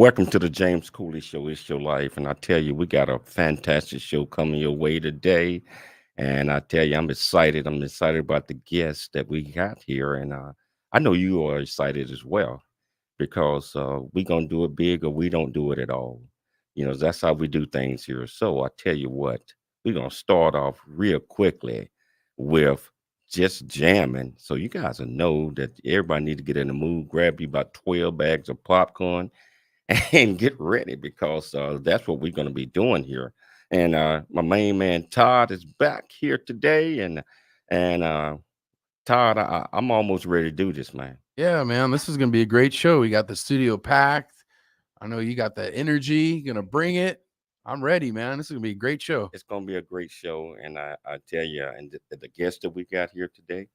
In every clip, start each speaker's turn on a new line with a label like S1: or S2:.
S1: Welcome to the James Cooley Show. It's your life. And I tell you, we got a fantastic show coming your way today. And I tell you, I'm excited. I'm excited about the guests that we got here. And I know you are excited as well because we're going to do it big or we don't do it at all. That's how we do things here. So I tell you what, we're going to start off real quickly with just jamming. So you guys will know that everybody need to get in the mood, grab you about 12 bags of popcorn and get ready because that's what we're going to be doing here. And my main man Todd is back here today, and Todd, I'm almost ready to do this, man.
S2: Yeah, man, this is going to be a great show. We got the studio packed. I know you got that energy. You're going to bring it. I'm ready, man. This is going to be a great show.
S1: It's going to be a great show, and I tell you, and the guest that we got here today,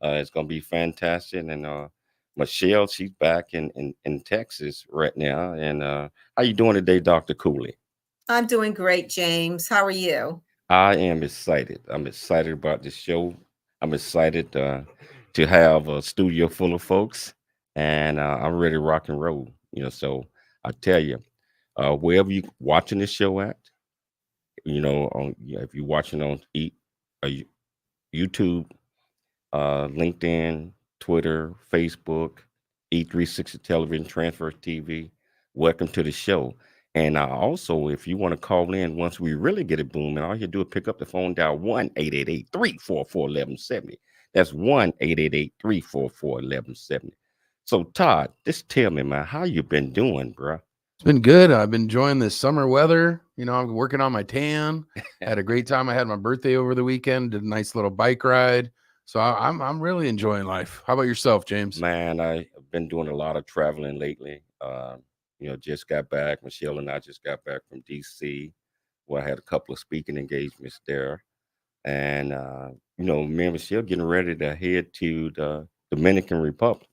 S1: it's going to be fantastic. And Michelle, she's back in Texas right now. And how you doing today, Dr. Cooley?
S3: I'm doing great, James. How are you?
S1: I am excited. I'm excited about this show. I'm excited to have a studio full of folks, and I'm ready to rock and roll. So I tell you, wherever you watching this show at, if you're watching on YouTube, LinkedIn, Twitter, Facebook, E360 Television, Transfer TV. Welcome to the show. And also, if you want to call in once we really get it booming, all you do is pick up the phone, dial 1-888-344-1170. That's 1-888-344-1170. So, Todd, just tell me, man, how you been doing, bro?
S2: It's been good. I've been enjoying this summer weather. I'm working on my tan. I had a great time. I had my birthday over the weekend, did a nice little bike ride. So I'm really enjoying life. How about yourself, James?
S1: Man, I've been doing a lot of traveling lately. Just got back. Michelle and I just got back from DC, where I had a couple of speaking engagements there. And, me and Michelle getting ready to head to the Dominican Republic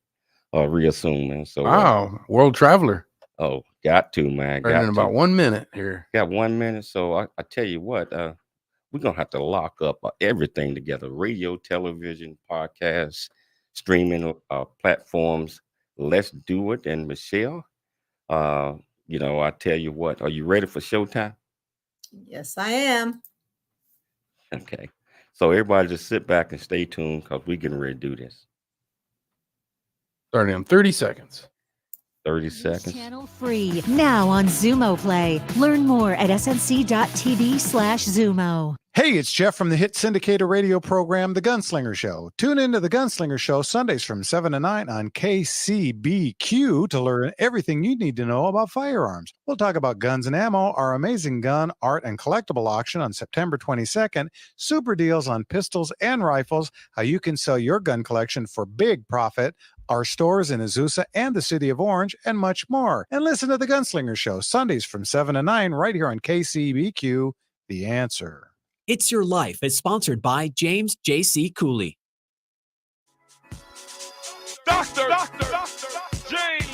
S1: real soon, man. So,
S2: wow, world traveler.
S1: Oh, got to, man.
S2: Right in about 1 minute here.
S1: Got 1 minute. So I tell you what, we're going to have to lock up everything together: radio, television, podcasts, streaming platforms. Let's do it. And Michelle, I tell you what, are you ready for showtime?
S3: Yes, I am.
S1: Okay. So everybody just sit back and stay tuned because we're getting ready to do this.
S2: Starting in 30 seconds.
S1: 30 seconds.
S4: Channel free now on Zumo Play. Learn more at snc.tv/Zumo.
S5: Hey, it's Jeff from the hit syndicated radio program, The Gunslinger Show. Tune into The Gunslinger Show Sundays from 7 to 9 on KCBQ to learn everything you need to know about firearms. We'll talk about Guns and Ammo, our amazing gun, art, and collectible auction on September 22nd, super deals on pistols and rifles, how you can sell your gun collection for big profit, our stores in Azusa and the city of Orange, and much more. And listen to The Gunslinger Show Sundays from 7 to 9 right here on KCBQ, The Answer.
S6: It's Your Life is sponsored by James J.C. Cooley.
S7: Dr. James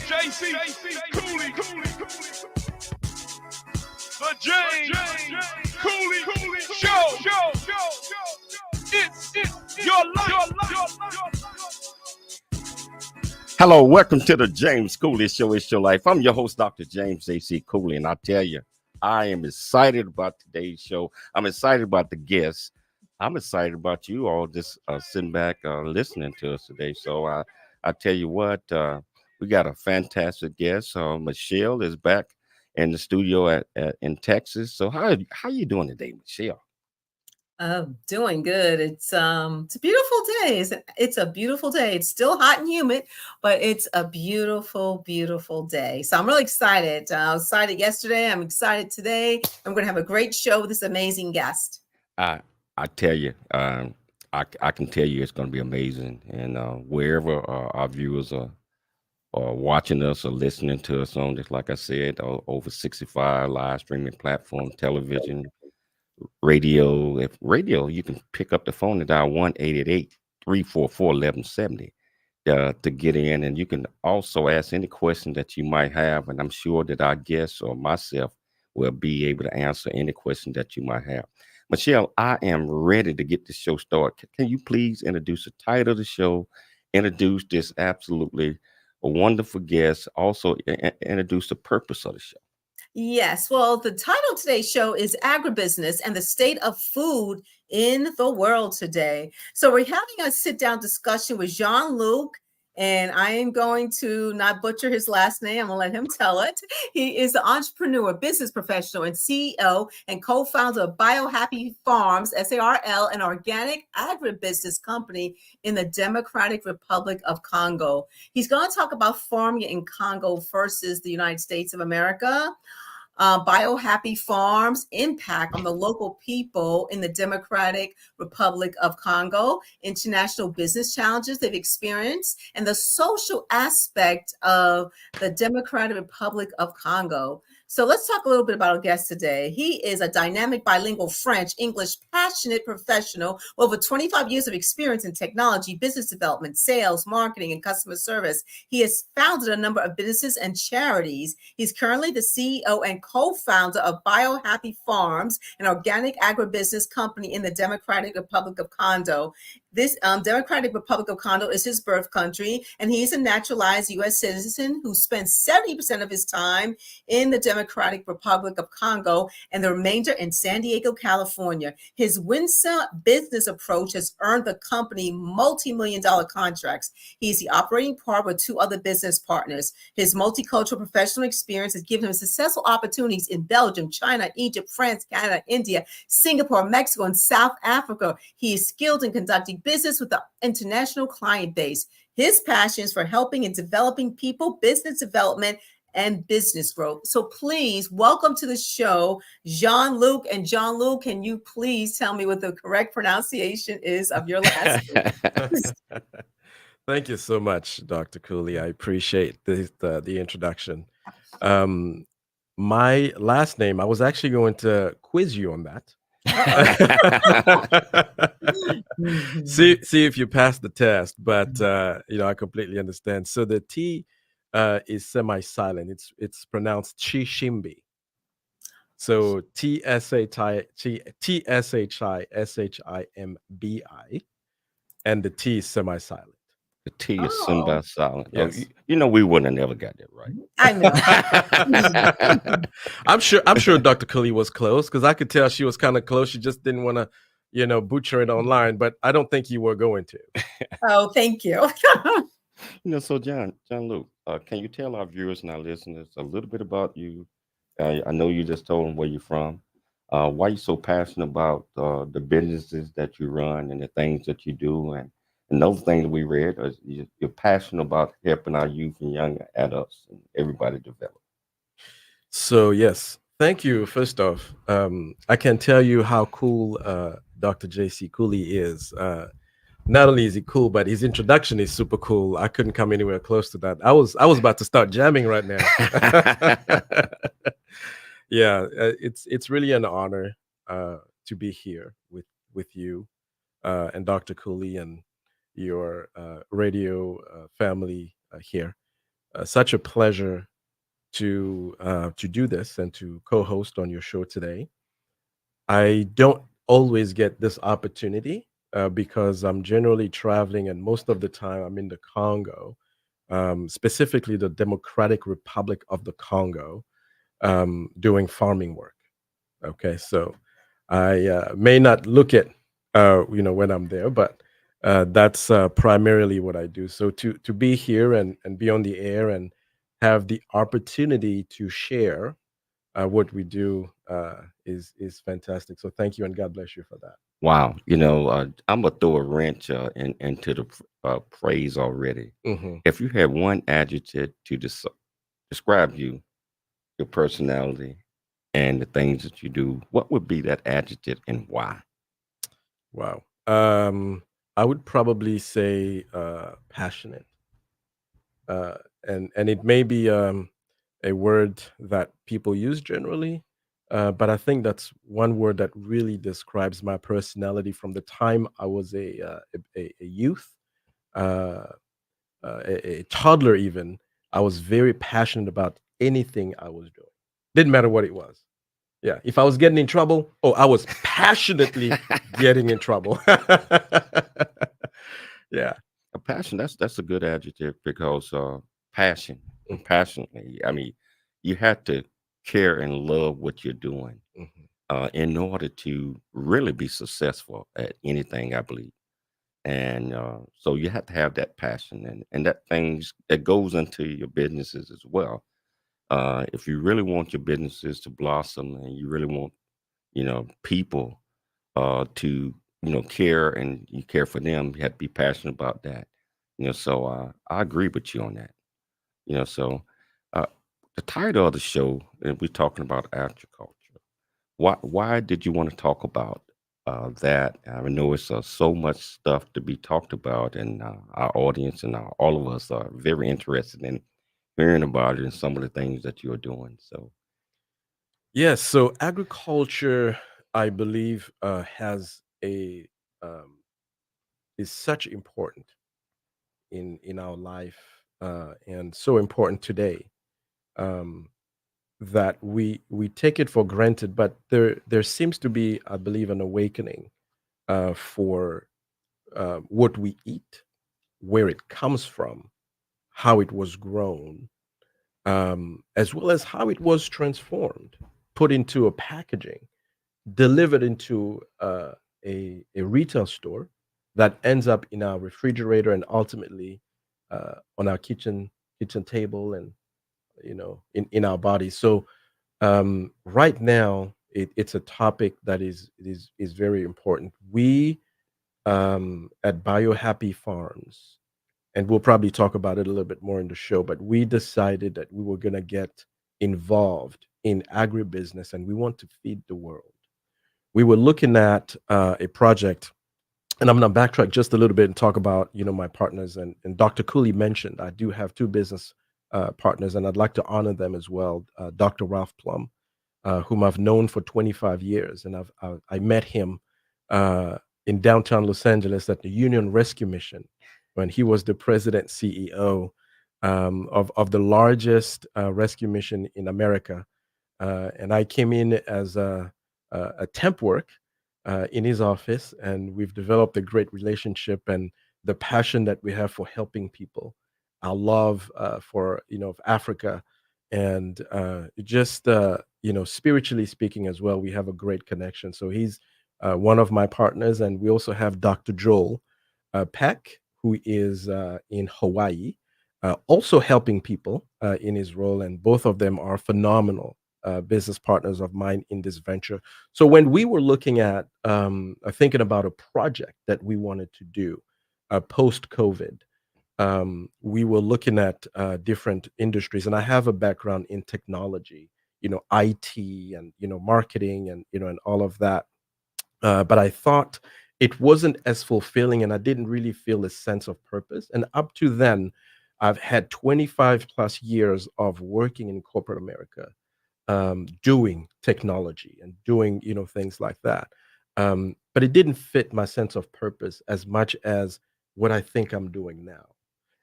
S7: J.C. Cooley. The James Cooley Show. It's your life.
S1: Hello, welcome to the James Cooley Show. It's your life. I'm your host, Dr. James J.C. Cooley, and I tell you, I am excited about today's show. I'm excited about the guests. I'm excited about you all just sitting back listening to us today. So I tell you what, we got a fantastic guest. Michelle is back in the studio in Texas. So how you doing today, Michelle?
S3: Doing good. It's a beautiful day. It's a beautiful day. It's still hot and humid, but it's a beautiful, beautiful day. So I'm really excited. I was excited yesterday. I'm excited today. I'm going to have a great show with this amazing guest.
S1: I tell you, I can tell you it's going to be amazing. And wherever our viewers are watching us or listening to us on, just like I said, over 65 live streaming platform, television, radio. If radio, you can pick up the phone and dial 1-888-344-1170 to get in, and you can also ask any question that you might have, and I'm sure that our guests or myself will be able to answer any question that you might have. Michelle, I am ready to get the show started. Can you please introduce the title of the show, introduce this absolutely a wonderful guest. Also, introduce the purpose of the show.
S3: Yes. Well, the title of today's show is Agribusiness and the State of Food in the World Today. So we're having a sit-down discussion with Jean Luc, and I am going to not butcher his last name. I'm going to let him tell it. He is an entrepreneur, business professional, and CEO and co-founder of BioHappy Farms, SARL, an organic agribusiness company in the Democratic Republic of Congo. He's going to talk about farming in Congo versus the United States of America. BioHappy Farms' impact on the local people in the Democratic Republic of Congo, international business challenges they've experienced, and the social aspect of the Democratic Republic of Congo. So let's talk a little bit about our guest today. He is a dynamic bilingual French, English, passionate professional with over 25 years of experience in technology, business development, sales, marketing, and customer service. He has founded a number of businesses and charities. He's currently the CEO and co-founder of BioHappy Farms, an organic agribusiness company in the Democratic Republic of Congo. This Democratic Republic of Congo is his birth country, and he's a naturalized U.S. citizen who spends 70% of his time in the Democratic Republic of Congo and the remainder in San Diego, California. His winsome business approach has earned the company multi-million-dollar contracts. He's the operating partner with two other business partners. His multicultural professional experience has given him successful opportunities in Belgium, China, Egypt, France, Canada, India, Singapore, Mexico, and South Africa. He is skilled in conducting business with the international client base. His passion is for helping and developing people, business development, and business growth. So please welcome to the show, Jean Luc. And Jean Luc, can you please tell me what the correct pronunciation is of your last name?
S8: Thank you so much, Dr. Cooley. I appreciate the introduction. My last name, I was actually going to quiz you on that. see if you pass the test, but I completely understand. So the T is semi-silent. It's pronounced Tshishimbi. So Tshishimbi, and the T is semi-silent.
S1: The T is semi-silent.
S8: Yes.
S1: Oh, we wouldn't have never got that right.
S3: I know.
S8: I'm sure Dr. Cooley was close, because I could tell she was kind of close. She just didn't want to, butcher it online, but I don't think you were going to.
S3: Oh, thank you.
S1: So John Luc, can you tell our viewers and our listeners a little bit about you? I know you just told them where you're from. Why you're so passionate about the businesses that you run and the things that you do, and those things we read. You're passionate about helping our youth and young adults and everybody develop.
S8: So yes, thank you. First off, I can tell you how cool Dr. J.C. Cooley is. Not only is he cool, but his introduction is super cool. I couldn't come anywhere close to that. I was about to start jamming right now. Yeah, it's really an honor to be here with you and Dr. Cooley and your radio family here. Such a pleasure to do this and to co-host on your show today. I don't always get this opportunity because I'm generally traveling, and most of the time I'm in the Congo, specifically the Democratic Republic of the Congo, doing farming work. Okay, so I may not look at when I'm there, but that's primarily what I do. So to be here and be on the air and have the opportunity to share what we do is fantastic. So thank you, and God bless you for that.
S1: Wow, I'm gonna throw a wrench into the praise already.
S8: Mm-hmm.
S1: If you had one adjective to describe you, your personality, and the things that you do, what would be that adjective and why?
S8: Wow. I would probably say passionate. And it may be a word that people use generally, but I think that's one word that really describes my personality from the time I was a youth, a toddler even. I was very passionate about anything I was doing. Didn't matter what it was. Yeah, if I was getting in trouble, I was passionately getting in trouble. Yeah.
S1: A passion, that's a good adjective, because passion and passionately. I mean, you have to care and love what you're doing in order to really be successful at anything, I believe. And so you have to have that passion, and that things that goes into your businesses as well. If you really want your businesses to blossom, and you really want people to care, and you care for them, you have to be passionate about that. So I agree with you on that. So uh, the title of the show, and we're talking about agriculture. Why did you want to talk about that? I know it's so much stuff to be talked about, and our audience and all of us are very interested in hearing about it and some of the things that you're doing. So
S8: Yes, so agriculture, I believe, has a is such important in our life, and so important today, um, that we take it for granted. But there seems to be, I believe, an awakening for what we eat, where it comes from, how it was grown, as well as how it was transformed, put into a packaging, delivered into a retail store that ends up in our refrigerator and ultimately on our kitchen table, and in our bodies. So right now it's a topic that is very important. We at Biohappy Farms, and we'll probably talk about it a little bit more in the show, but we decided that we were going to get involved in agribusiness, and we want to feed the world. We were looking at a project, and I'm going to backtrack just a little bit and talk about my partners. And Dr. Cooley mentioned I do have two business partners, and I'd like to honor them as well. Dr. Ralph Plum, whom I've known for 25 years, and I met him in downtown Los Angeles at the Union Rescue Mission when he was the president CEO of the largest rescue mission in America. And I came in as a temp work in his office, and we've developed a great relationship, and the passion that we have for helping people, our love for Africa, and just spiritually speaking as well, we have a great connection. So he's one of my partners, and we also have Dr. Joel Peck, who is in Hawaii, also helping people in his role, and both of them are phenomenal business partners of mine in this venture. So when we were looking at thinking about a project that we wanted to do post-COVID, we were looking at different industries, and I have a background in technology, IT, and marketing, and and all of that. But I thought it wasn't as fulfilling, and I didn't really feel a sense of purpose. And up to then, I've had 25 plus years of working in corporate America, doing technology and doing things like that. But it didn't fit my sense of purpose as much as what I think I'm doing now.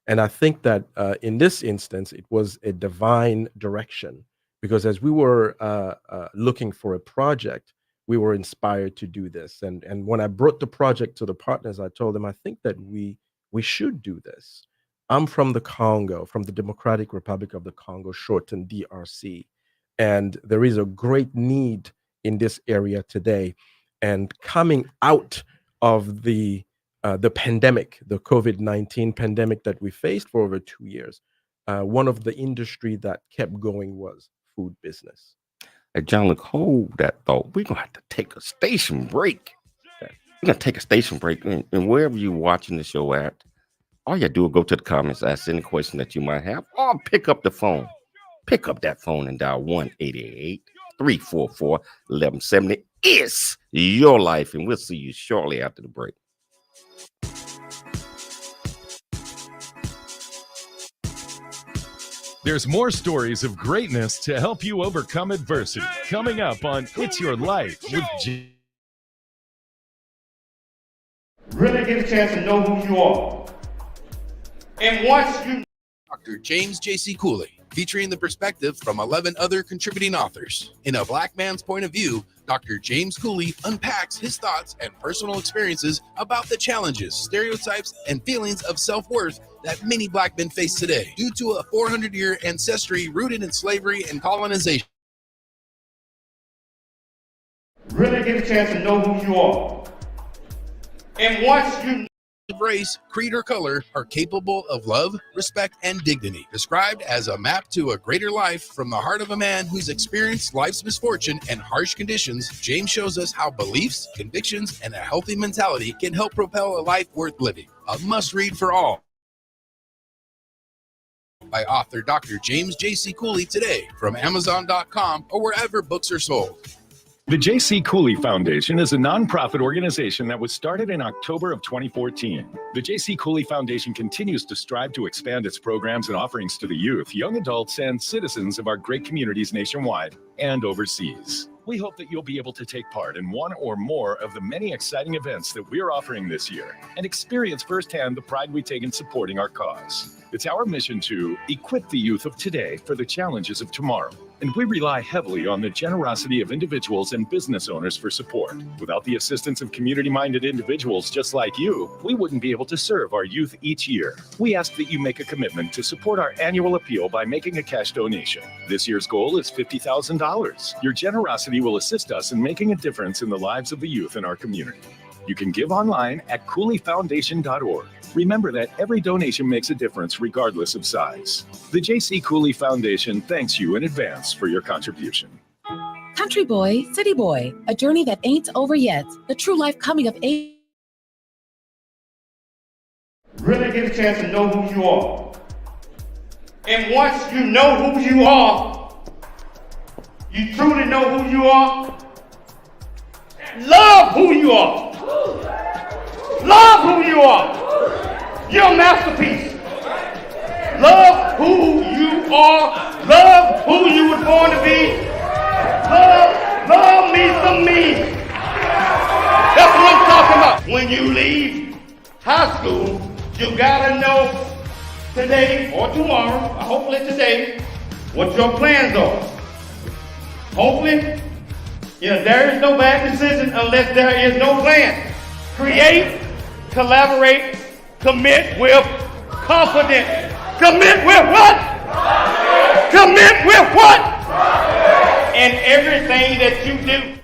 S8: And I think that in this instance, it was a divine direction, because as we were looking for a project, we were inspired to do this. And when I brought the project to the partners, I told them, I think that we should do this. I'm from the Congo, from the Democratic Republic of the Congo, shortened DRC. And there is a great need in this area today. And coming out of the pandemic, the COVID-19 pandemic that we faced for over 2 years, one of the industry that kept going was food business.
S1: Hey, John Luc, hold that thought. We're going to have to take a station break. We're going to take a station break. And wherever you're watching the show at, all you do is go to the comments, ask any question that you might have, or pick up the phone. Pick up that phone and dial 1-888-344-1170. It's your life, and we'll see you shortly after the break.
S9: There's more stories of greatness to help you overcome adversity coming up on It's Your Life with
S7: Really get a chance to know who you are. And once you
S2: Dr. James J.C. Cooley, featuring the perspective from 11 other contributing authors. In a Black man's point of view, Dr. James Cooley unpacks his thoughts and personal experiences about the challenges, stereotypes, and feelings of self-worth that many Black men face today due to a 400-year ancestry rooted in slavery and colonization.
S7: Really get a chance to know who you are. And once you
S2: Race, creed, or color are capable of love, respect, and dignity. Described as a map to a greater life from the heart of a man who's experienced life's misfortune and harsh conditions, James shows us how beliefs, convictions, and a healthy mentality can help propel a life worth living. A must-read for all. By author Dr. James J.C. Cooley today from Amazon.com or wherever books are sold.
S9: The J.C. Cooley Foundation is a nonprofit organization that was started in October of 2014. The J.C. Cooley Foundation continues to strive to expand its programs and offerings to the youth, young adults, and citizens of our great communities nationwide and overseas. We hope that you'll be able to take part in one or more of the many exciting events that we're offering this year and experience firsthand the pride we take in supporting our cause. It's our mission to equip the youth of today for the challenges of tomorrow, and we rely heavily on the generosity of individuals and business owners for support. Without the assistance of community-minded individuals just like you, we wouldn't be able to serve our youth each year. We ask that you make a commitment to support our annual appeal by making a cash donation. This year's goal is $50,000. Your generosity will assist us in making a difference in the lives of the youth in our community. You can give online at cooleyfoundation.org. Remember that every donation makes a difference regardless of size. The J.C. Cooley Foundation thanks you in advance for your contribution.
S10: Country boy, city boy, a journey that ain't over yet. The true life coming of age.
S7: really get a chance to know who you are. And once you know who you are, you truly know who you are, love who you are. Love who you are. You're a masterpiece. Love who you are. Love who you were born to be. Love me some me. That's what I'm talking about. When you leave high school, you gotta know today or tomorrow, or hopefully today, what your plans are. Hopefully, there is no bad decision unless there is no plan. Create, collaborate, commit with confidence. Commit with what? Commit with what? And everything that you do.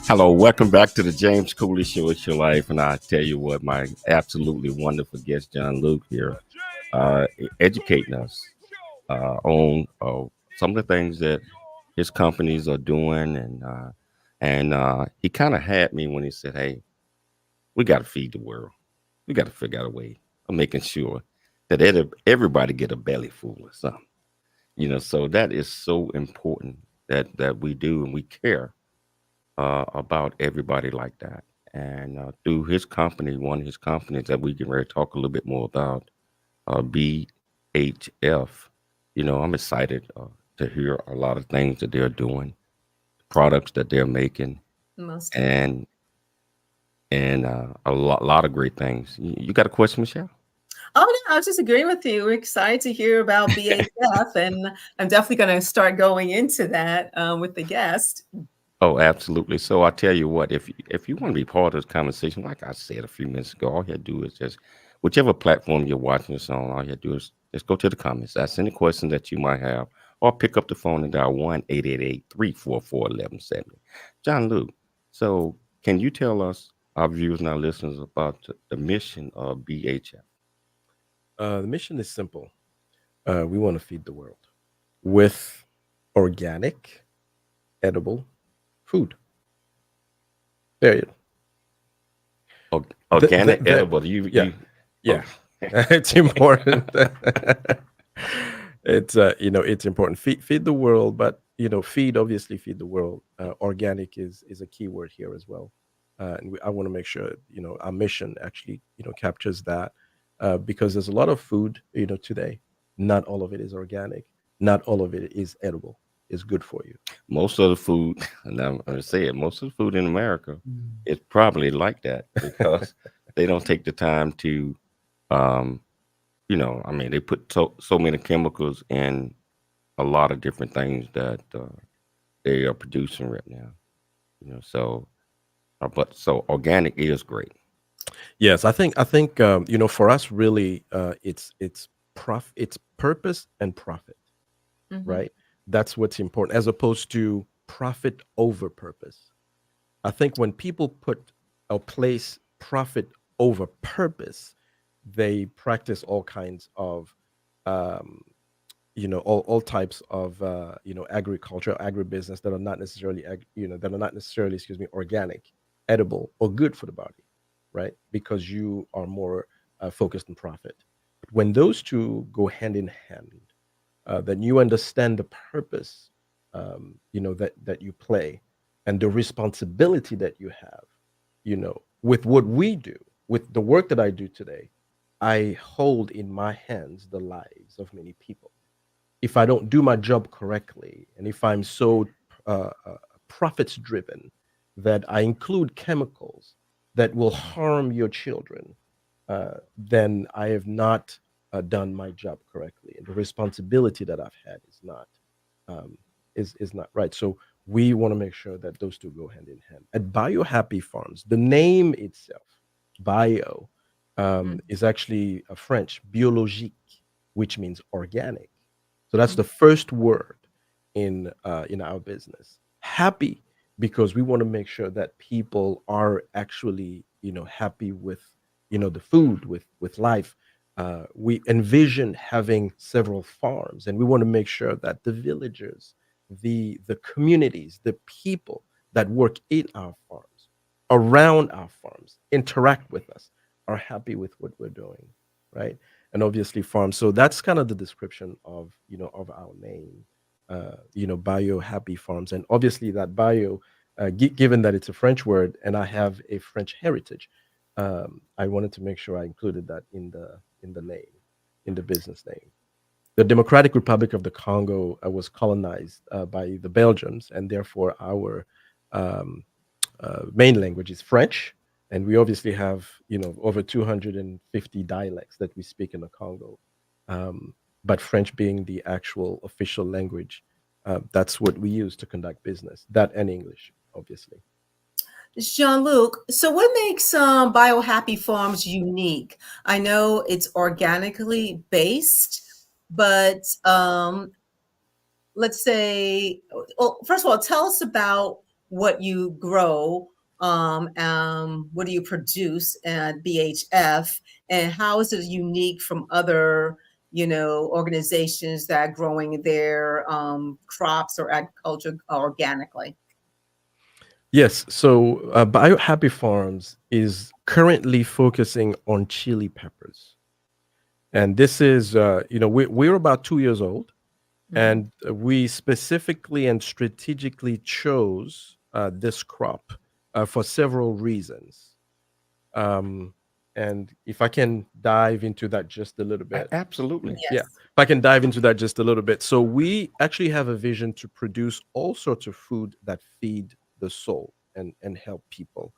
S1: Hello, welcome back to the James Cooley Show. It's your life, and I tell you what, my absolutely wonderful guest, Jean Luc, here, educating us on some of the things that his companies are doing, and he kind of had me when he said, "Hey, we got to feed the world. We got to figure out a way of making sure that everybody get a belly full or something." So that is so important that we do and we care about everybody like that. And through his company, one of his companies that we can really talk a little bit more about, BHF, I'm excited to hear a lot of things that they're doing, products that they're making, and a lot of great things. You got a question, Michelle?
S3: Oh, no, I was just agreeing with you. We're excited to hear about BHF, and I'm definitely going to start going into that with the guest.
S1: Oh, absolutely. So I tell you what, if you want to be part of this conversation, like I said a few minutes ago, all you have to do is just, whichever platform you're watching this on, all you have to do is just go to the comments, ask any questions that you might have, or pick up the phone and dial 1-888-344-1170. Jean Luc, so can you tell us, our viewers and our listeners, about the mission of BHF?
S8: The mission is simple. We want to feed the world with organic, edible food. Period.
S1: Organic, edible.
S8: Yeah. It's important. It's important. Feed the world, but feed the world. Organic is a key word here as well, and I want to make sure our mission actually captures that, because there's a lot of food today. Not all of it is organic. Not all of it is edible. is good for you.
S1: Most of the food, and I'm going to say it, most of the food in America is probably like that because they don't take the time to, um, I mean, they put so many chemicals in a lot of different things that they are producing right now. So but so organic is great.
S8: Yes, I think for us really it's purpose and profit,
S3: Mhm.
S8: right? That's what's important as opposed to profit over purpose. I think when people put or place profit over purpose, they practice all kinds of um, all types of agriculture, agribusiness that are not necessarily excuse me, organic, edible, or good for the body, right? Because you are more focused on profit. When those two go hand in hand, then you understand the purpose, that you play, and the responsibility that you have, with what we do, with the work that I do today. I hold in my hands the lives of many people. If I don't do my job correctly, and if I'm so profits driven that I include chemicals that will harm your children, then I have not done my job correctly, and the responsibility that I've had is not um, is not right. So we want to make sure that those two go hand in hand. At Bio Happy Farms, the name itself, bio, is actually a French biologique, which means organic. So that's the first word in our business. Happy because we want to make sure that people are actually happy with the food, with life. We envision having several farms, and we want to make sure that the villagers, the communities, the people that work in our farms, around our farms, interact with us, are happy with what we're doing, right? And obviously farms. So that's kind of the description of our name, Bio Happy Farms, and obviously that bio, given that it's a French word and I have a French heritage, I wanted to make sure I included that in the name, in the business name. The Democratic Republic of the Congo was colonized by the Belgians, and therefore our um, main language is French, and we obviously have over 250 dialects that we speak in the Congo. Um, but French being the actual official language, that's what we use to conduct business. That and English, obviously.
S3: Jean Luc, so what makes Biohappy Farms unique? I know it's organically based, but let's say, well, first of all, tell us about what you grow. What do you produce at BHF, and how is it unique from other, organizations that are growing their crops or agriculture organically?
S8: Yes. So Bio Happy Farms is currently focusing on chili peppers. And this is, we're about 2 years old. And we specifically and strategically chose this crop for several reasons. Um, and if I can dive into that just a little bit.
S1: Absolutely.
S8: Yeah,
S3: Yes.
S8: if I can dive into that just a little bit. So we actually have a vision to produce all sorts of food that feed the soul and help people.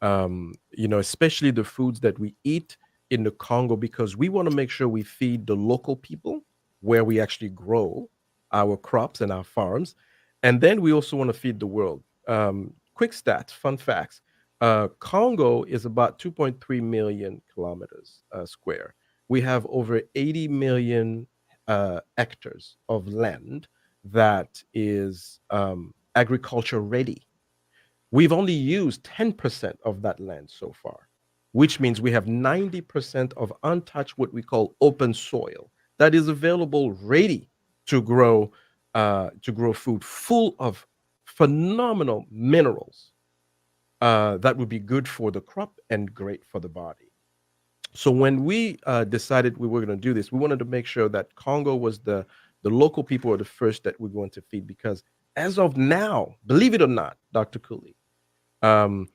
S8: Especially the foods that we eat in the Congo, because we want to make sure we feed the local people where we actually grow our crops and our farms. And then we also want to feed the world. Quick stats, fun facts. Congo is about 2.3 million kilometers square. We have over 80 million hectares of land that is agriculture ready. We've only used 10% of that land so far, which means we have 90% of untouched, what we call open soil, that is available, ready to grow food full of phenomenal minerals that would be good for the crop and great for the body. So when we decided we were going to do this, we wanted to make sure that Congo was the local people were the first that we're going to feed, because as of now, believe it or not, Dr. Cooley, um,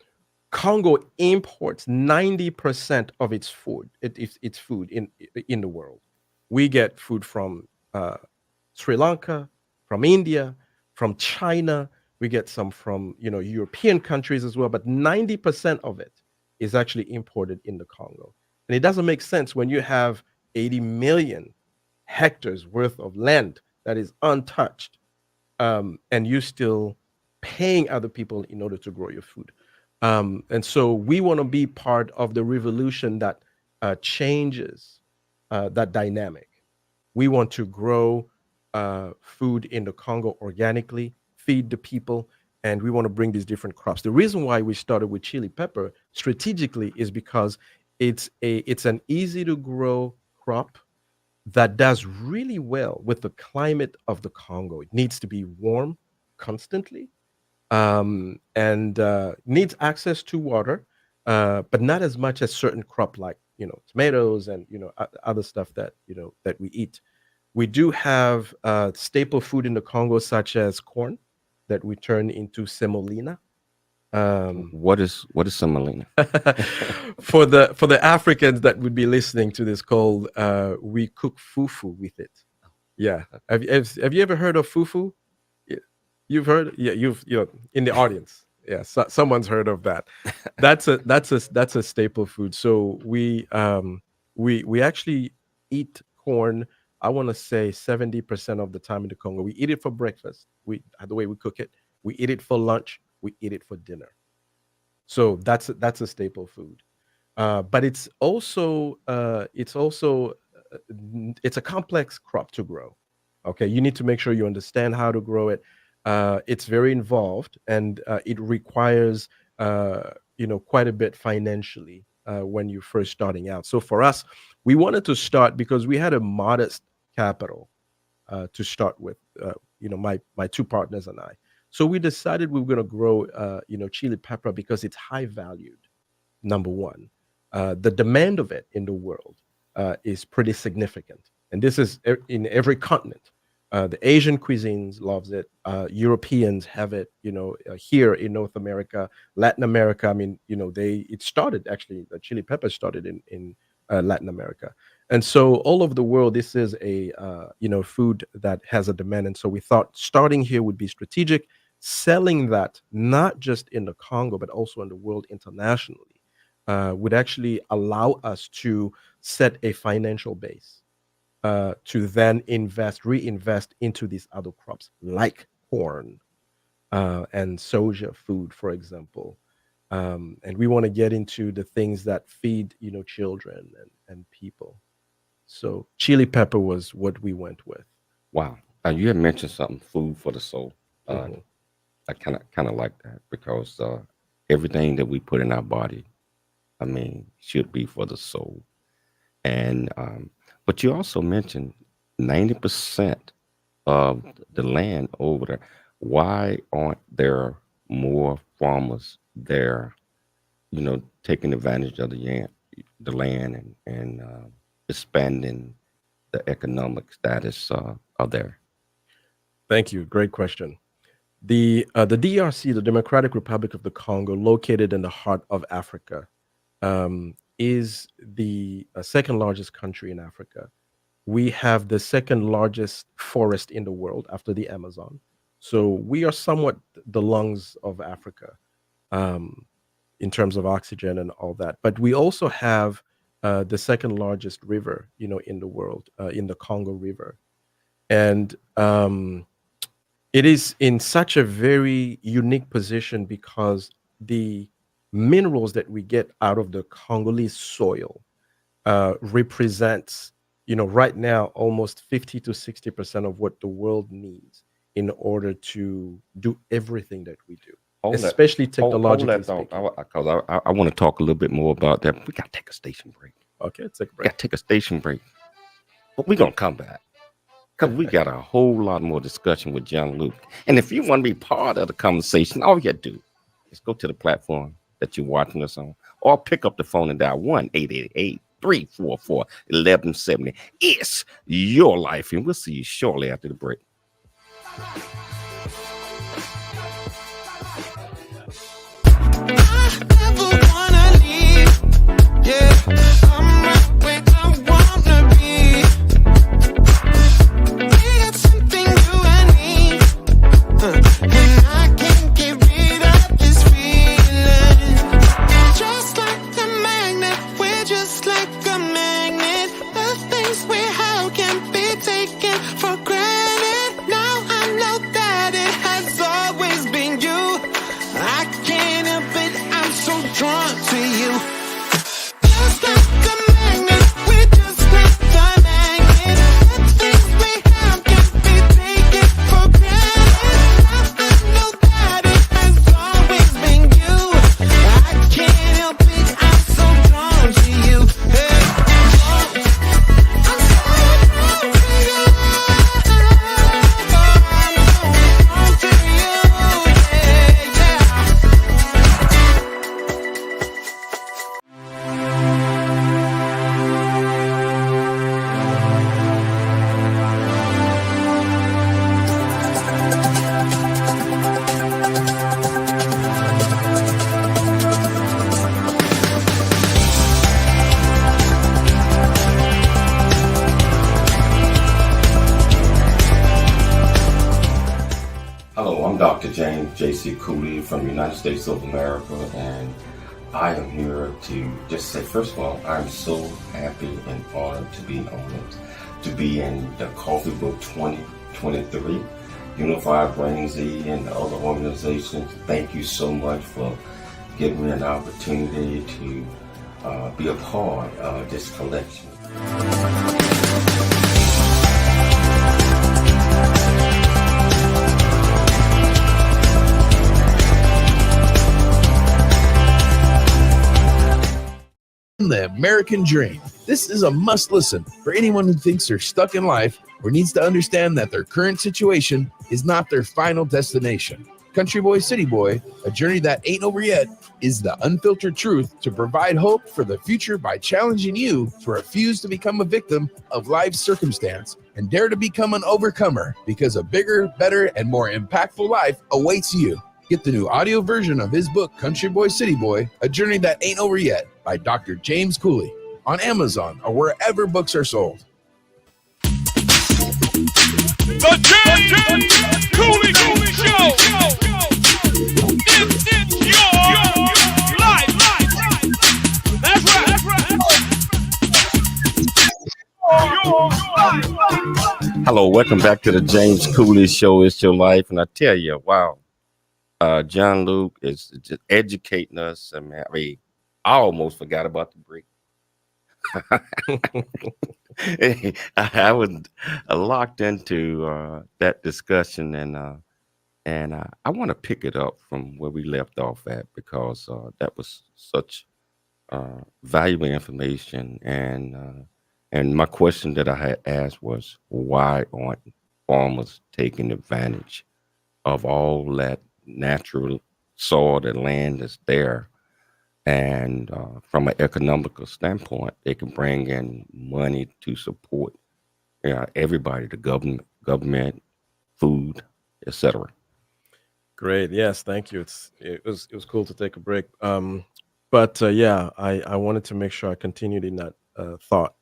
S8: Congo imports 90% of its food. Its food in the world. We get food from Sri Lanka, from India, from China. We get some from, European countries as well. But 90% of it is actually imported in the Congo. And it doesn't make sense when you have 80 million hectares worth of land that is untouched, and you still paying other people in order to grow your food. And so we want to be part of the revolution that changes that dynamic. We want to grow food in the Congo organically, feed the people, and we want to bring these different crops. The reason why we started with chili pepper strategically is because it's an easy to grow crop that does really well with the climate of the Congo. It needs to be warm constantly, and needs access to water, but not as much as certain crop like tomatoes and other stuff that we eat. We do have staple food in the Congo such as corn that we turn into semolina.
S1: What is semolina?
S8: For the Africans that would be listening to this call, we cook fufu with it. Yeah, have you ever heard of fufu? You've heard? Yeah, you're in the audience. Yeah, someone's heard of that. That's a staple food. So we actually eat corn. I want to say 70% of the time in the Congo. We eat it for breakfast. The way we cook it. We eat it for lunch. We eat it for dinner. So that's a staple food. But it's also it's a complex crop to grow. Okay, you need to make sure you understand how to grow it. It's very involved, and it requires quite a bit financially when you're first starting out. So for us, we wanted to start because we had a modest capital to start with. My two partners and I. So we decided we were going to grow chili pepper because it's high valued. Number one, the demand of it in the world is pretty significant, and this is in every continent. The Asian cuisines loves it. Europeans have it, here in North America, Latin America. I mean, it started actually, the chili pepper started in Latin America. And so all over the world, this is a, food that has a demand. And so we thought starting here would be strategic, selling that not just in the Congo, but also in the world internationally, would actually allow us to set a financial base. To then reinvest into these other crops like corn and soja food, for example. And we want to get into the things that feed, children and people. So chili pepper was what we went with.
S1: Wow. You had mentioned something, food for the soul. I kind of like that because everything that we put in our body, should be for the soul. And but you also mentioned 90% of the land over there. Why aren't there more farmers there, taking advantage of the land and expanding the economic status of there?
S8: Thank you. Great question. The DRC, the Democratic Republic of the Congo, located in the heart of Africa, is the second largest country in Africa. We have the second largest forest in the world after the Amazon. So we are somewhat the lungs of Africa in terms of oxygen and all that. But we also have the second largest river, in the world, in the Congo River. And it is in such a very unique position because the minerals that we get out of the Congolese soil represents, right now, almost 50 to 60% of what the world needs in order to do everything that we do, especially technologically speaking.
S1: Because I want to talk a little bit more about that. We got to take a station break.
S8: Okay, take a break.
S1: We got to take a station break. But we're going to come back because we got a whole lot more discussion with Jean Luc. And if you want to be part of the conversation, all you got to do is go to the platform that you're watching us on, or pick up the phone and dial 1-888-344-1170. It's your life, and we'll see you shortly after the break. I'm Dr. James J.C. Cooley from the United States of America, and I am here to just say, first of all, I'm so happy and honored to be honored to be in the Coffee Book 2023. Unified Brain Z and the other organizations, thank you so much for giving me an opportunity to be a part of this collection.
S2: The American Dream. This is a must listen for anyone who thinks they're stuck in life or needs to understand that their current situation is not their final destination. Country Boy, City Boy, a journey that ain't over yet, is the unfiltered truth to provide hope for the future by challenging you to refuse to become a victim of life's circumstance and dare to become an overcomer, because a bigger, better, and more impactful life awaits you. Get the new audio version of his book, Country Boy, City Boy, A Journey That Ain't Over Yet, by Dr. James Cooley, on Amazon or wherever books are sold.
S7: The James Cooley Show. It's your life. That's right.
S1: Hello, welcome back to the James Cooley Show. It's your life, and I tell you, wow, Jean Luc is just educating us. I mean, I almost forgot about the break. I was locked into that discussion, and I want to pick it up from where we left off at, because that was such valuable information. And my question that I had asked was, why aren't farmers taking advantage of all that natural soil, the land that's there? And from an economical standpoint, they can bring in money to support everybody, the government, food, etc.
S8: Great. Yes, thank you. It was cool to take a break. But I wanted to make sure I continued in that thought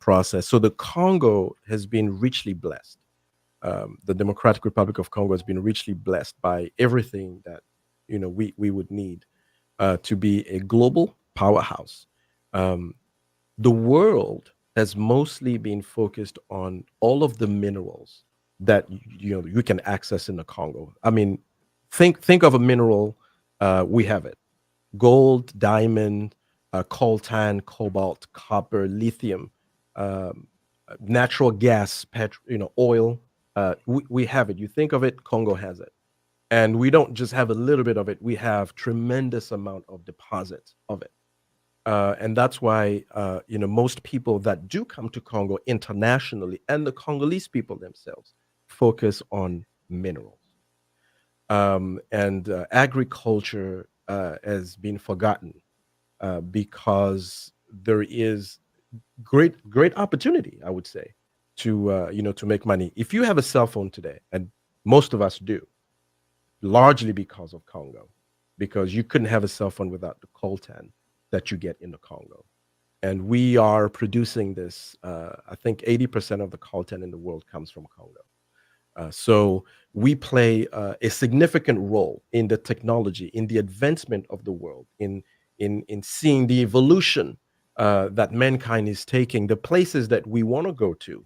S8: process. So the Congo has been richly blessed. The Democratic Republic of Congo has been richly blessed by everything that we would need to be a global powerhouse. The world has mostly been focused on all of the minerals that you can access in the Congo. I mean, think of a mineral. We have it: gold, diamond, coltan, cobalt, copper, lithium, natural gas, oil. We have it. You think of it, Congo has it. And we don't just have a little bit of it. We have tremendous amount of deposits of it. And that's why, most people that do come to Congo internationally, and the Congolese people themselves, focus on minerals. And agriculture has been forgotten because there is great opportunity, I would say, to make money. If you have a cell phone today, and most of us do, largely because of Congo, because you couldn't have a cell phone without the coltan that you get in the Congo. And we are producing this. I think 80% of the coltan in the world comes from Congo. So we play a significant role in the technology, in the advancement of the world, in seeing the evolution that mankind is taking, the places that we want to go to.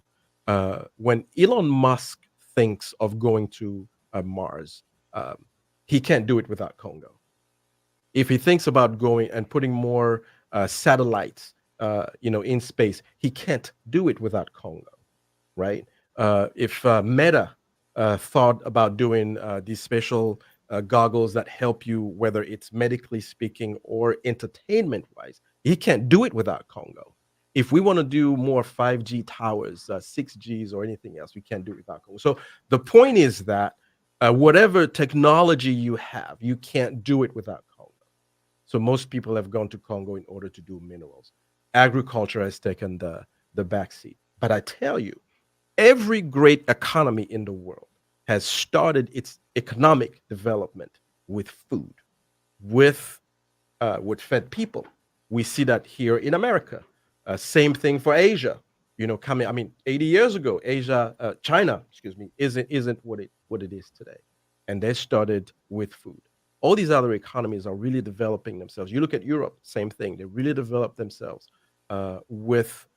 S8: When Elon Musk thinks of going to Mars, he can't do it without Congo. If he thinks about going and putting more satellites, in space, he can't do it without Congo, right? If Meta thought about doing these special goggles that help you, whether it's medically speaking or entertainment-wise, he can't do it without Congo. If we want to do more 5G towers, 6Gs or anything else, we can't do it without Congo. So the point is that whatever technology you have, you can't do it without Congo. So most people have gone to Congo in order to do minerals. Agriculture has taken the backseat. But I tell you, every great economy in the world has started its economic development with food, with fed people. We see that here in America. Same thing for Asia. coming. I mean, 80 years ago, China, excuse me, isn't what it is today, and they started with food. All these other economies are really developing themselves. You look at Europe, same thing. They really developed themselves with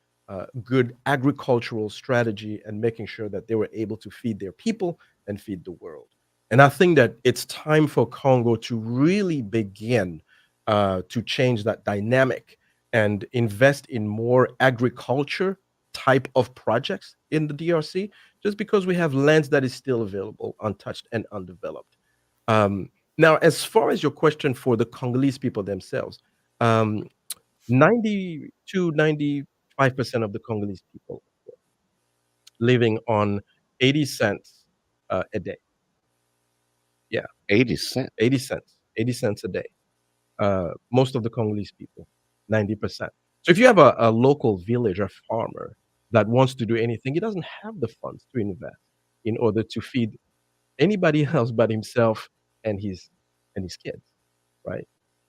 S8: good agricultural strategy and making sure that they were able to feed their people and feed the world. And I think that it's time for Congo to really begin to change that dynamic and invest in more agriculture type of projects in the DRC, just because we have lands that is still available, untouched and undeveloped. Now, as far as your question for the Congolese people themselves, 90 to 95% of the Congolese people living on 80 cents a day. Yeah,
S1: 80 cents.
S8: 80 cents a day. Most of the Congolese people, 90%. So if you have a local villager farmer that wants to do anything, he doesn't have the funds to invest in order to feed anybody else but himself and his kids, right?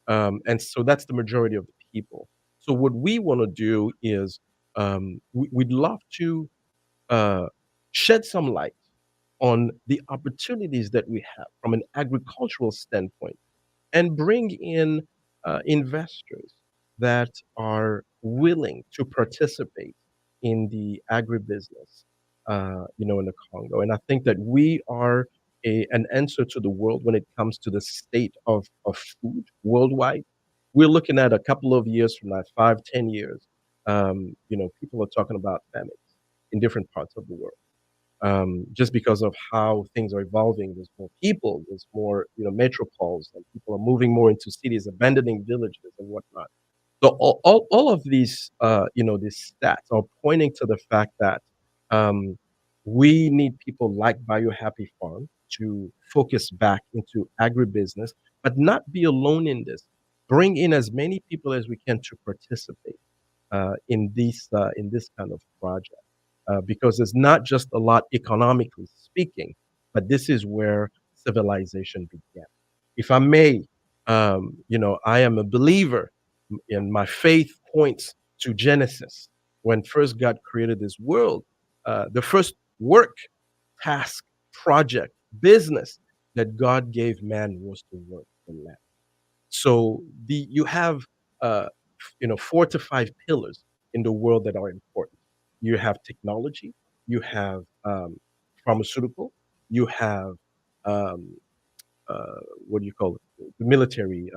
S8: And so that's the majority of the people. So what we want to do is we'd love to shed some light on the opportunities that we have from an agricultural standpoint and bring in investors that are willing to participate in the agribusiness, in the Congo. And I think that we are an answer to the world when it comes to the state of food worldwide. We're looking at a couple of years from now, 5, 10 years. People are talking about famines in different parts of the world. Just because of how things are evolving. There's more people, there's more, metropoles, and people are moving more into cities, abandoning villages and whatnot. So all of these, these stats are pointing to the fact that we need people like Biohappy Farm to focus back into agribusiness, but not be alone in this. Bring in as many people as we can to participate in this kind of project. Because it's not just a lot economically speaking, but this is where civilization began. If I may, I am a believer, and my faith points to Genesis. When first God created this world, the first work, task, project, business that God gave man was to work the land. So you have 4 to 5 pillars in the world that are important. You have technology, you have pharmaceutical, you have what do you call it? The military,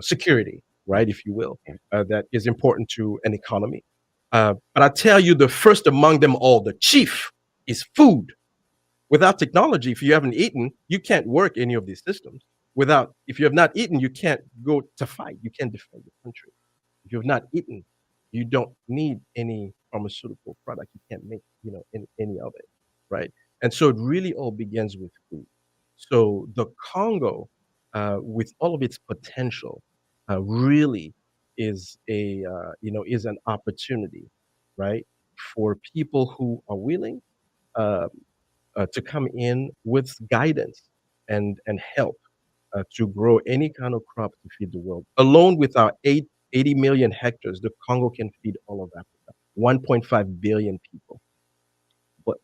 S8: security, right, if you will, that is important to an economy. But I tell you, the first among them all, the chief, is food. Without technology, if you haven't eaten, you can't work any of these systems. If you have not eaten, you can't go to fight. You can't defend your country. If you have not eaten, you don't need any pharmaceutical product. You can't make, any of it, right? And so it really all begins with food. So the Congo, with all of its potential, really is is an opportunity, right, for people who are willing to come in with guidance and help to grow any kind of crop to feed the world. Alone with our 80 million hectares, the Congo can feed all of Africa, 1.5 billion people.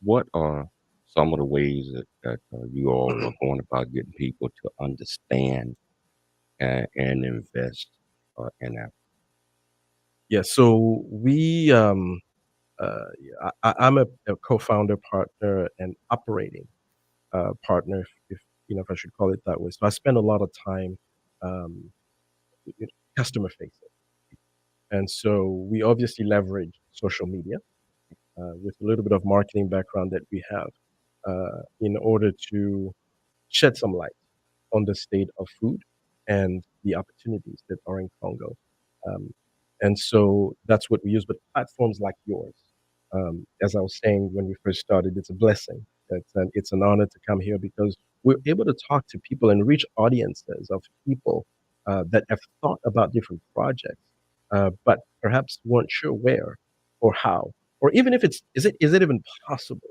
S1: What are some of the ways that you all are going about getting people to understand and invest in Africa?
S8: Yeah, so we, I'm a co-founder, partner, and operating partner, if I should call it that way. So I spend a lot of time customer facing. And so we obviously leverage social media with a little bit of marketing background that we have in order to shed some light on the state of food and the opportunities that are in Congo. And so that's what we use. But platforms like yours, as I was saying when we first started, it's a blessing. It's an honor to come here because we're able to talk to people and reach audiences of people that have thought about different projects, but perhaps weren't sure where or how, or even if is it even possible?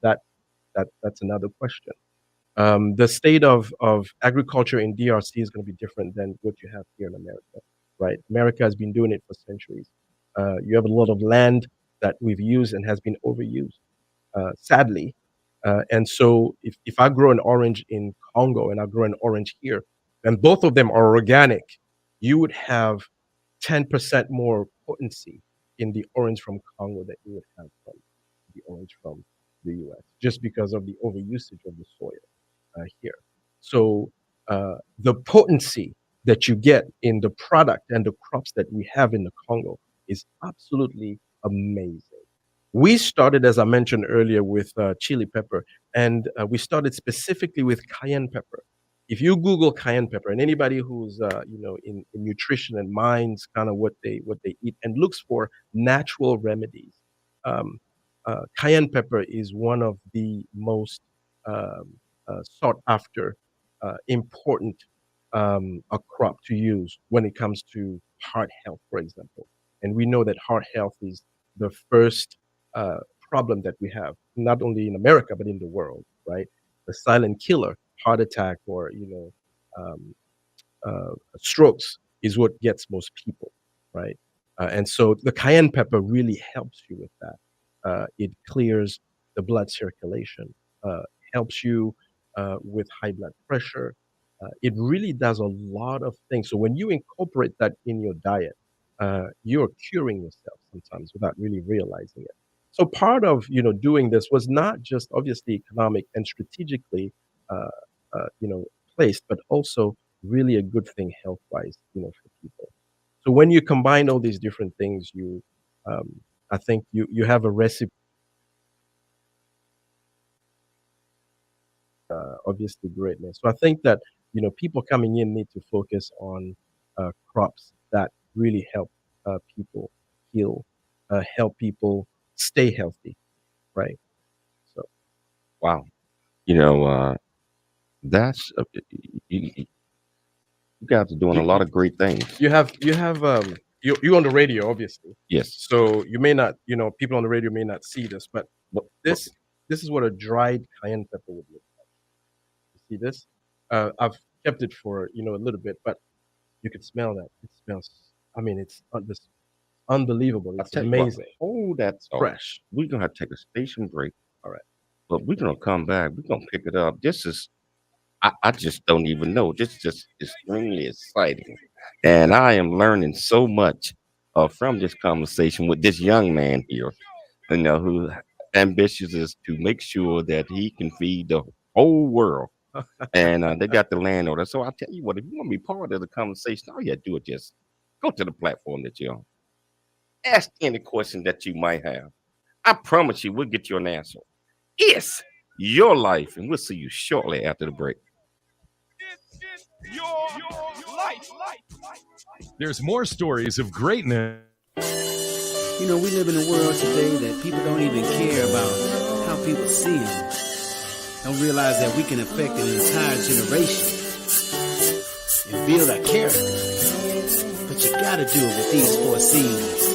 S8: That's another question. The state of agriculture in DRC is going to be different than what you have here in America, right? America has been doing it for centuries. You have a lot of land that we've used and has been overused, sadly. And so if I grow an orange in Congo and I grow an orange here, and both of them are organic, you would have 10% more potency in the orange from Congo that you would have from the orange from the US, just because of the overusage of the soil here. So the potency that you get in the product and the crops that we have in the Congo is absolutely amazing. We started, as I mentioned earlier, with chili pepper, and we started specifically with cayenne pepper. If you Google cayenne pepper, and anybody who's in nutrition and minds kind of what they eat and looks for natural remedies, cayenne pepper is one of the most sought after, important a crop to use when it comes to heart health, for example. And we know that heart health is the first problem that we have, not only in America but in the world, right? The silent killer, heart attack, or strokes, is what gets most people, right? And so the cayenne pepper really helps you with that. It clears the blood circulation, helps you with high blood pressure. It really does a lot of things. So when you incorporate that in your diet, you're curing yourself sometimes without really realizing it. So part of doing this was not just obviously economic and strategically placed, but also really a good thing health-wise, for people. So when you combine all these different things, I think you have a recipe. Obviously greatness. So I think that people coming in need to focus on crops that really help people heal, help people stay healthy, right? So,
S1: Wow. That's you guys are doing a lot of great things.
S8: you're on the radio, obviously.
S1: Yes.
S8: So you may not, people on the radio may not see this, but this is what a dried cayenne pepper would look like. You see this? I've kept it for a little bit, but you can smell that. It smells. I mean, it's just unbelievable. It's amazing.
S1: Hold that thought.
S8: Fresh.
S1: We're gonna have to take a station break.
S8: All right.
S1: But we're gonna come back. We're gonna pick it up. This is I just don't even know. This is just extremely exciting. And I am learning so much from this conversation with this young man here, who ambitious is to make sure that he can feed the whole world. And they got the land order. So I'll tell you what, if you want to be part of the conversation, all you have to do is just go to the platform that you're on. Ask any question that you might have. I promise you we'll get you an answer. It's your life, and we'll see you shortly after the break.
S11: Your life. There's more stories of greatness.
S12: We live in a world today that people don't even care about how people see them. Don't realize that we can affect an entire generation and build our character. But you gotta do it with these 4 C's.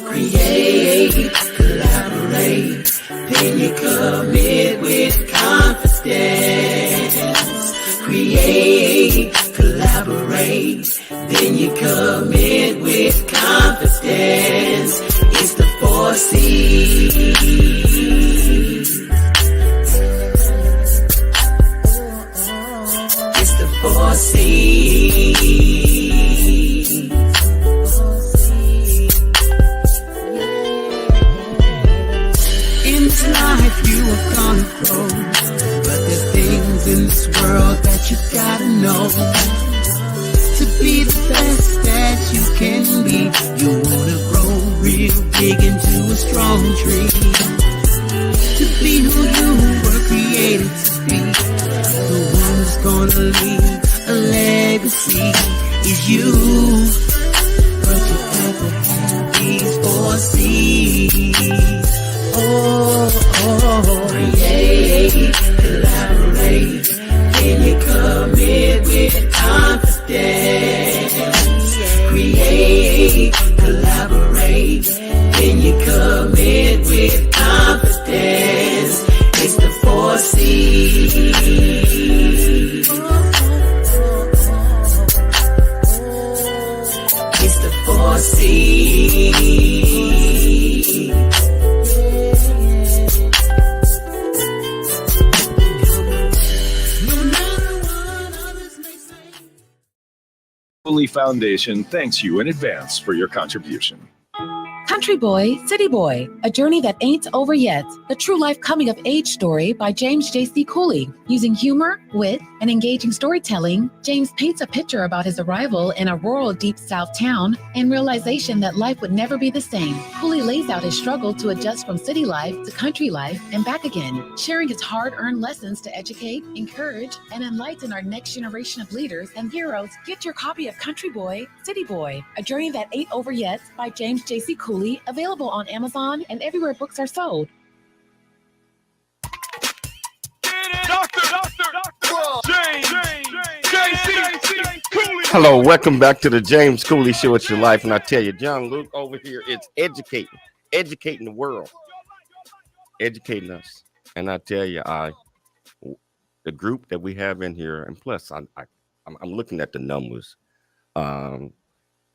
S12: Create, collaborate, then you commit with confidence. Create, collaborate, then you commit with confidence. It's the 4 C's. It's the 4 C's. In this life you are gonna grow, but there's things in this world that you gotta know. To be the best that you can be, you wanna grow real big into a strong tree. To be who you were created to be, the one who's gonna leave a legacy is you. But you have to have these 4 C's. Create, collaborate, then you commit with confidence. Create, collaborate, then you commit with confidence. It's the 4 C's.
S9: Foundation thanks you in advance for your contribution.
S10: Country Boy, City Boy, a journey that ain't over yet. The true life coming of age story by James J.C. Cooley. Using humor, wit, and engaging storytelling, James paints a picture about his arrival in a rural deep south town and realization that life would never be the same. Cooley lays out his struggle to adjust from city life to country life and back again, sharing his hard-earned lessons to educate, encourage, and enlighten our next generation of leaders and heroes. Get your copy of Country Boy, City Boy, a journey that ain't over yet by James J.C. Cooley. Available on Amazon and everywhere books are sold.
S1: Hello, welcome back to the James Cooley Show. It's your life, and I tell you, Jean Luc over here, it's educating the world, educating us. And I tell you, the group that we have in here, and plus, I'm looking at the numbers.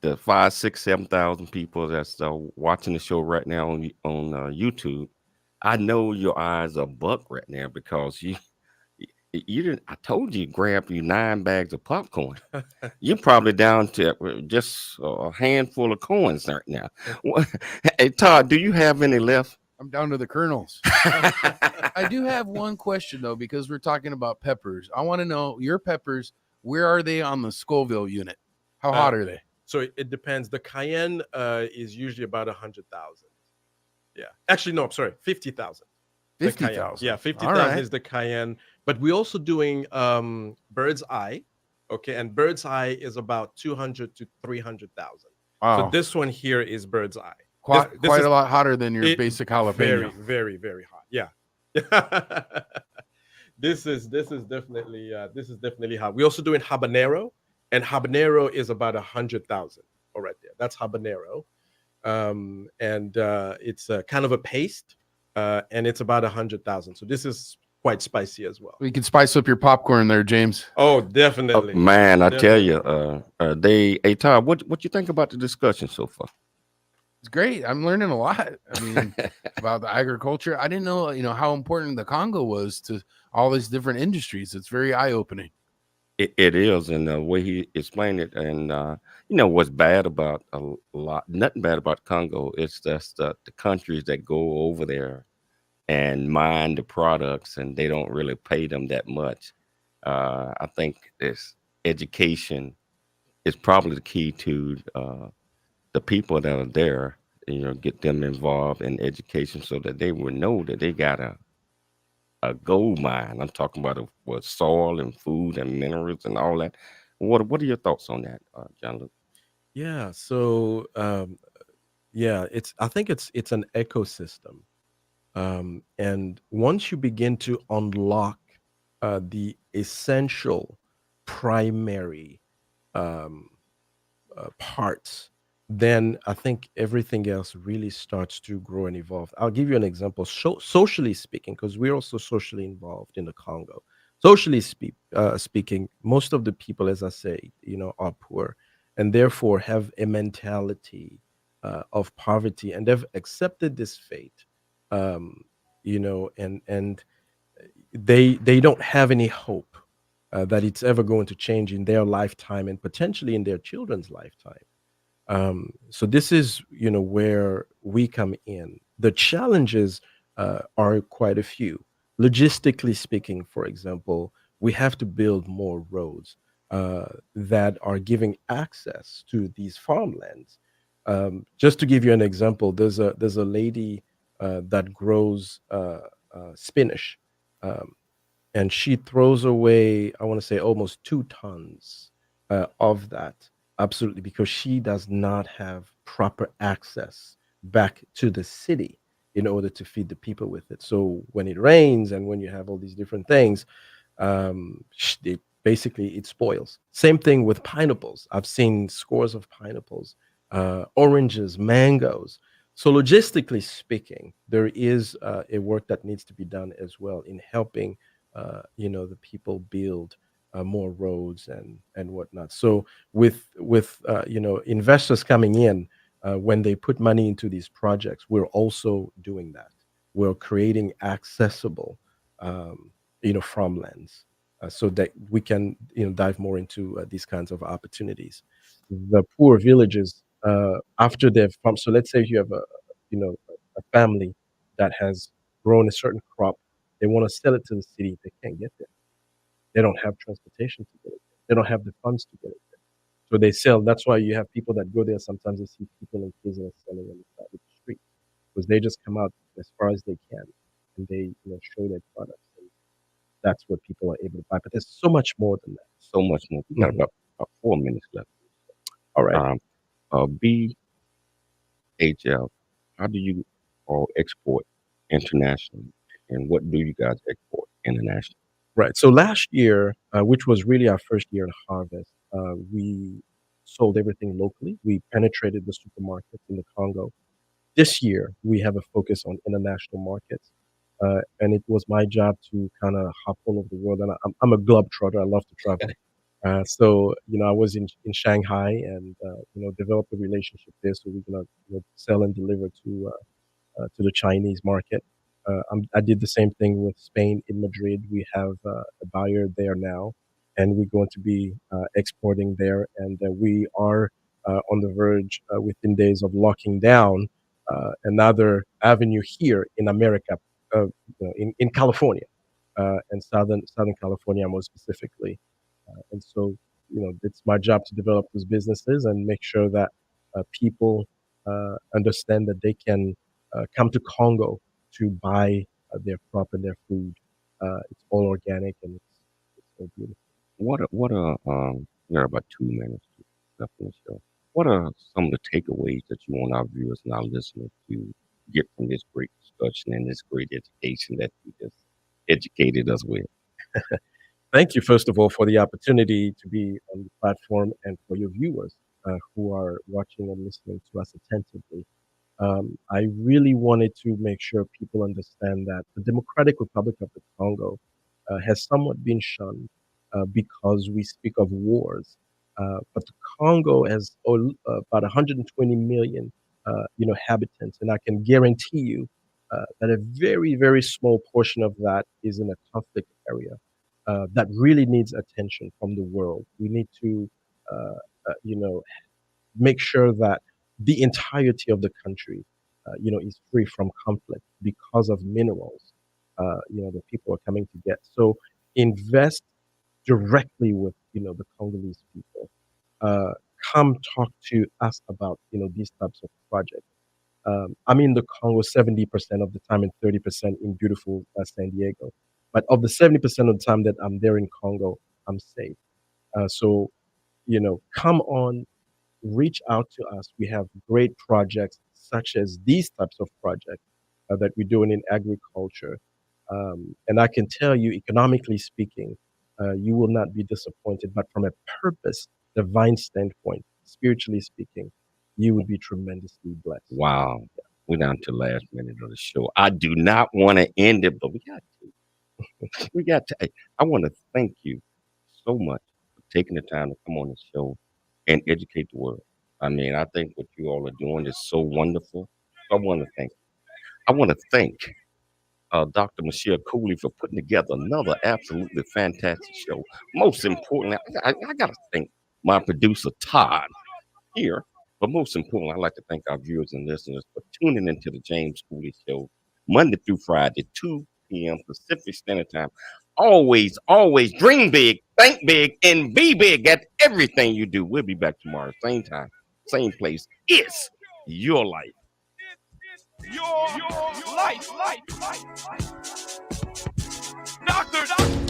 S1: The 5, 6, 7,000 people that's watching the show right now on YouTube. I know your eyes are buck right now because you didn't. I told you grab you 9 bags of popcorn. You're probably down to just a handful of coins right now. Hey Todd, do you have any left?
S2: I'm down to the kernels. I do have one question though, because we're talking about peppers. I want to know your peppers. Where are they on the Scoville unit? How hot are they?
S8: So it depends. The cayenne is usually about 100,000. Yeah. Actually, no, I'm sorry, 50,000.
S2: 50,000.
S8: Yeah, 50,000 is the cayenne. But we're also doing bird's eye. Okay, and bird's eye is about 200 to 300,000.
S2: Wow.
S8: So this one here is bird's eye.
S2: Quite a lot hotter than your basic jalapeno.
S8: Very, very, very hot. Yeah. This is definitely hot. We're also doing habanero. And habanero is about 100,000. Oh, right there. That's habanero. It's kind of a paste, and it's about 100,000. So this is quite spicy as well.
S2: You can spice up your popcorn there, James.
S8: Oh, definitely.
S1: Oh, man, I tell you, hey, Todd, what you think about the discussion so far?
S2: It's great. I'm learning a lot. I mean, about the agriculture. I didn't know, how important the Congo was to all these different industries. It's very eye-opening.
S1: It is, and the way he explained it, and what's bad about nothing bad about Congo. It's just the countries that go over there and mine the products, and they don't really pay them that much. I think this education is probably the key to the people that are there. Get them involved in education so that they will know that they got a gold mine. I'm talking about with soil and food and minerals and all that. What are your thoughts on that, Jean Luc?
S8: Yeah. So I think it's an ecosystem, and once you begin to unlock the essential primary parts, then I think everything else really starts to grow and evolve. I'll give you an example. Socially speaking, because we're also socially involved in the Congo. Socially speaking, most of the people, as I say, are poor, and therefore have a mentality of poverty, and they've accepted this fate, and they don't have any hope that it's ever going to change in their lifetime and potentially in their children's lifetime. So this is, where we come in. The challenges are quite a few. Logistically speaking, for example, we have to build more roads that are giving access to these farmlands. Just to give you an example, there's a lady that grows spinach, and she throws away, I want to say, almost 2 tons of that. Absolutely, because she does not have proper access back to the city in order to feed the people with it. So when it rains and when you have all these different things, it spoils. Same thing with pineapples. I've seen scores of pineapples, oranges, mangoes. So logistically speaking, there is a work that needs to be done as well in helping, the people build more roads and whatnot. So with investors coming in, when they put money into these projects, we're also doing that. We're creating accessible, farmlands, so that we can, dive more into these kinds of opportunities. the poor villages after they've farmed. So let's say you have a family that has grown a certain crop. They want to sell it to the city. They can't get there. They don't have transportation to get it there. They don't have the funds to get it there. So they sell. That's why you have people that go there. Sometimes they see people in prison selling on the side of the street because they just come out as far as they can and they show their products. And that's what people are able to buy. But there's so much more than that.
S1: So much more. We got about 4 minutes left.
S8: All right.
S1: BHF, how do you all export internationally? And what do you guys export internationally?
S8: Right. So last year, which was really our first year in harvest, we sold everything locally. We penetrated the supermarkets in the Congo. This year, we have a focus on international markets. And it was my job to kind of hop all over the world. And I'm a globetrotter. I love to travel. So, I was in Shanghai and, developed a relationship there so we can sell and deliver to the Chinese market. I did the same thing with Spain in Madrid. We have a buyer there now, and we're going to be exporting there. And we are on the verge within days of locking down another avenue here in America, in California, and Southern California more specifically. And so, it's my job to develop those businesses and make sure that people understand that they can come to Congo to buy their crop and their food. It's all organic and it's so beautiful.
S1: We got about 2 minutes left in the show. What are some of the takeaways that you want our viewers and our listeners to get from this great discussion and this great education that you just educated us with?
S8: Thank you, first of all, for the opportunity to be on the platform and for your viewers who are watching and listening to us attentively. I really wanted to make sure people understand that the Democratic Republic of the Congo has somewhat been shunned because we speak of wars. But the Congo has about 120 million, inhabitants, and I can guarantee you that a very, very small portion of that is in a conflict area that really needs attention from the world. We need to, make sure that the entirety of the country, is free from conflict because of minerals, that people are coming to get. So invest directly with, the Congolese people. Come talk to us about, these types of projects. I'm in the Congo 70% of the time and 30% in beautiful San Diego. But of the 70% of the time that I'm there in Congo, I'm safe. So, come on, reach out to us. We have great projects such as these types of projects that we're doing in agriculture. And I can tell you, economically speaking, you will not be disappointed. But from a purpose, divine standpoint, spiritually speaking, you would be tremendously blessed.
S1: Wow. We're down to the last minute of the show. I do not want to end it, but we got to. I want to thank you so much for taking the time to come on the show and educate the world. I mean, I think what you all are doing is so wonderful. I want to thank you. I want to thank Dr. Michelle Cooley for putting together another absolutely fantastic show. Most importantly, I got to thank my producer, Todd, here. But most importantly, I'd like to thank our viewers and listeners for tuning into the James Cooley Show, Monday through Friday, 2 p.m. Pacific Standard Time. Always, always dream big, think big, and be big at everything you do. We'll be back tomorrow, same time, same place. It's your life.
S7: Your life. Doctor.